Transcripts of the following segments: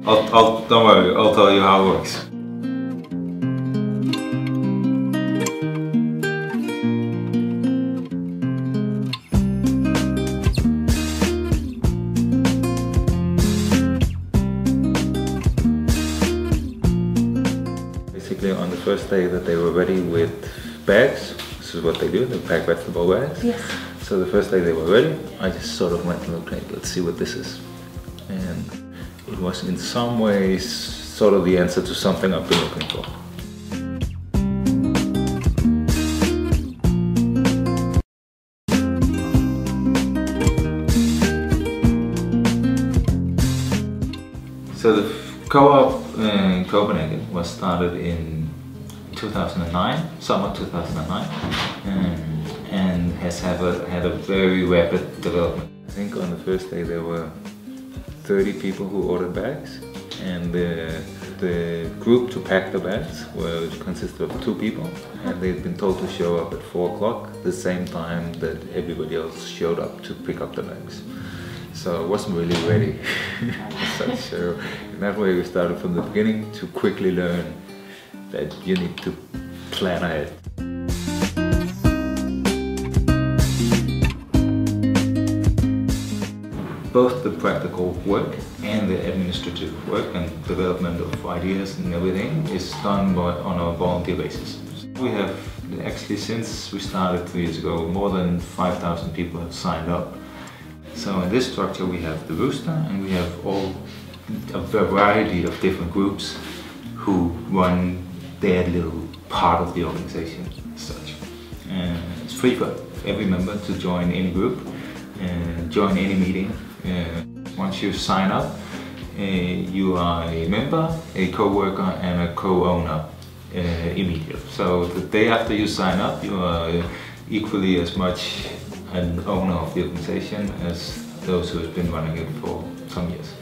Don't worry, I'll tell you how it works. Basically, on the first day that they were ready with bags, this is what they do, they pack vegetable bags. Yes. So the first day they were ready, I just sort of went and looked, okay, let's see what this is. And it was in some ways sort of the answer to something I've been looking for. So the co-op in Copenhagen was started in 2009, summer 2009, and has had a very rapid development. I think on the first day there were 30 people who ordered bags, and the group to pack the bags consisted of 2 people, and they'd been told to show up at 4 o'clock, the same time that everybody else showed up to pick up the bags. So I wasn't really ready. So in that way we started from the beginning to quickly learn that you need to plan ahead. Both the practical work and the administrative work and development of ideas and everything is done on a volunteer basis. We have actually, since we started 3 years ago, more than 5,000 people have signed up. So in this structure we have the rooster, and we have a variety of different groups who run their little part of the organization as such. It's free for every member to join any group, join any meeting. Once you sign up, you are a member, a co-worker and a co-owner immediately. So the day after you sign up, you are equally as much an owner of the organization as those who have been running it for some years.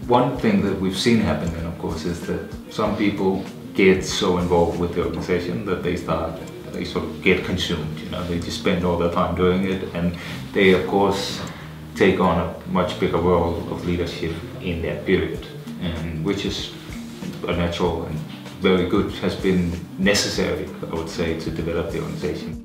One thing that we've seen happen then, of course, is that some people get so involved with the organization that they sort of get consumed, you know, they just spend all their time doing it, and they of course take on a much bigger role of leadership in that period, and which is a natural and very good, has been necessary, I would say, to develop the organization.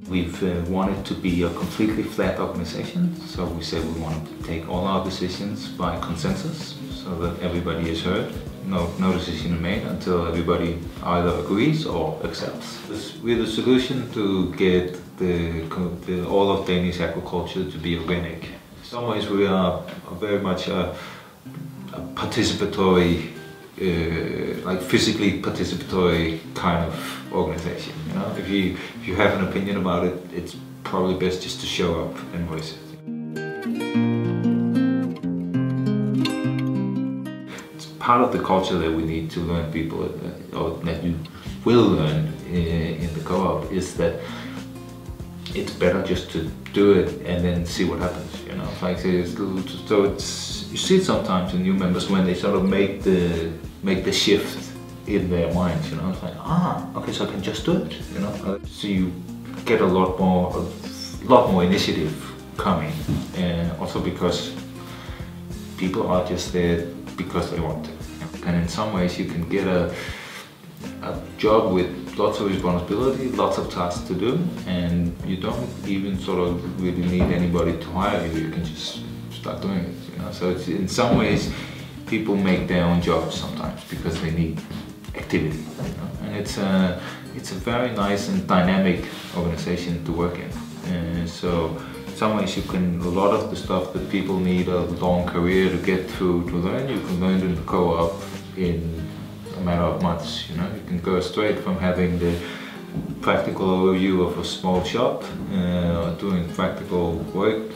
We've wanted to be a completely flat organization, so we said we wanted to take all our decisions by consensus, so that everybody is heard. No decision is made until everybody either agrees or accepts. We're the solution to get all of Danish agriculture to be organic. In some ways we are very much a participatory, like physically participatory kind of organization. You know, if you have an opinion about it, it's probably best just to show up and voice it. It's part of the culture that we need to learn people, or that you will learn in the co-op, is that it's better just to do it and then see what happens. You know, like you see it sometimes in new members when they sort of make the shift in their minds. You know, it's like, okay, so I can just do it. You know, so you get a lot more initiative coming, and also because people are just there because they want to. And in some ways, you can get a job with lots of responsibility, lots of tasks to do, and you don't even sort of really need anybody to hire you. You can just start doing it. You know, so it's, in some ways, people make their own jobs sometimes because they need activity. You know? And it's a very nice and dynamic organization to work in. So in some ways, a lot of the stuff that people need a long career to get through to learn, you can learn in the co-op in a matter of months. You know, you can go straight from having the practical overview of a small shop, doing practical work,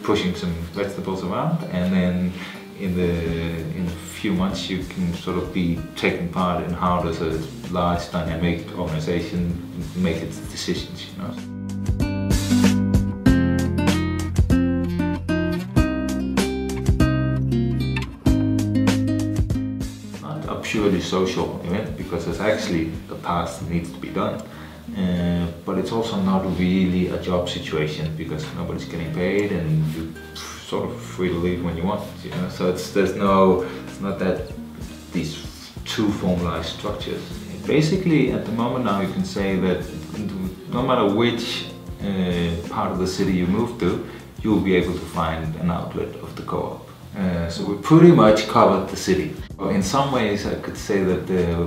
pushing some vegetables around, and then in a few months you can sort of be taking part in how does a large dynamic organization make its decisions. You know. Purely social event, because there's actually a task that needs to be done, but it's also not really a job situation because nobody's getting paid and you're sort of free to leave when you want, you know. So it's not that these two formalized structures. Basically, at the moment now, you can say that no matter which part of the city you move to, you will be able to find an outlet of the co-op. So we pretty much covered the city. In some ways, I could say that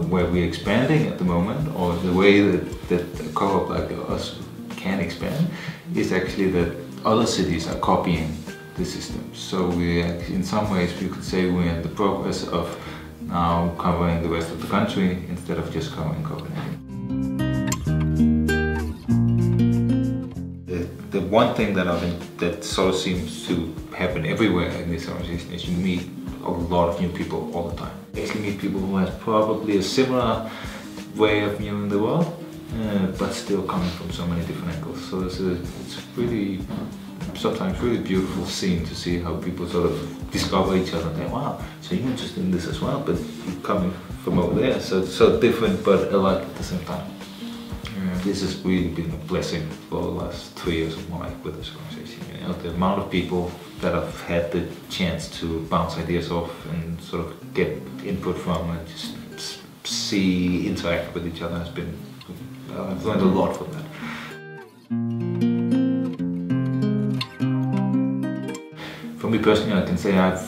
where we're expanding at the moment, or the way that a co-op like us can expand, is actually that other cities are copying the system. So we, in some ways, you could say we're in the progress of now covering the rest of the country instead of just covering Copenhagen. The one thing that sort of seems to happen everywhere in this organization is you meet a lot of new people all the time. You actually meet people who have probably a similar way of viewing the world, but still coming from so many different angles. So it's really, sometimes really beautiful scene to see how people sort of discover each other and think, wow, so you're interested in this as well, but you're coming from over there. So it's so different but alike at the same time. This has really been a blessing for the last 3 years of my life with this organization. You know, the amount of people that I've had the chance to bounce ideas off and sort of get input from and just see, interact with each other has been, I've learned a lot from that. For me personally, I can say I've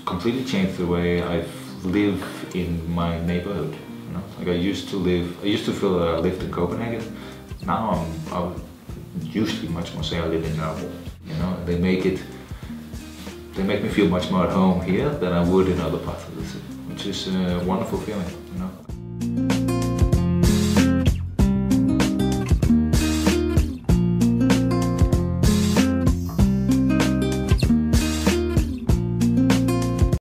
completely changed the way I live in my neighborhood. You know? Like I used to feel that I lived in Copenhagen. Now I would usually much more say I live in Norway. You know, they make me feel much more at home here than I would in other parts of the city, which is a wonderful feeling. You know.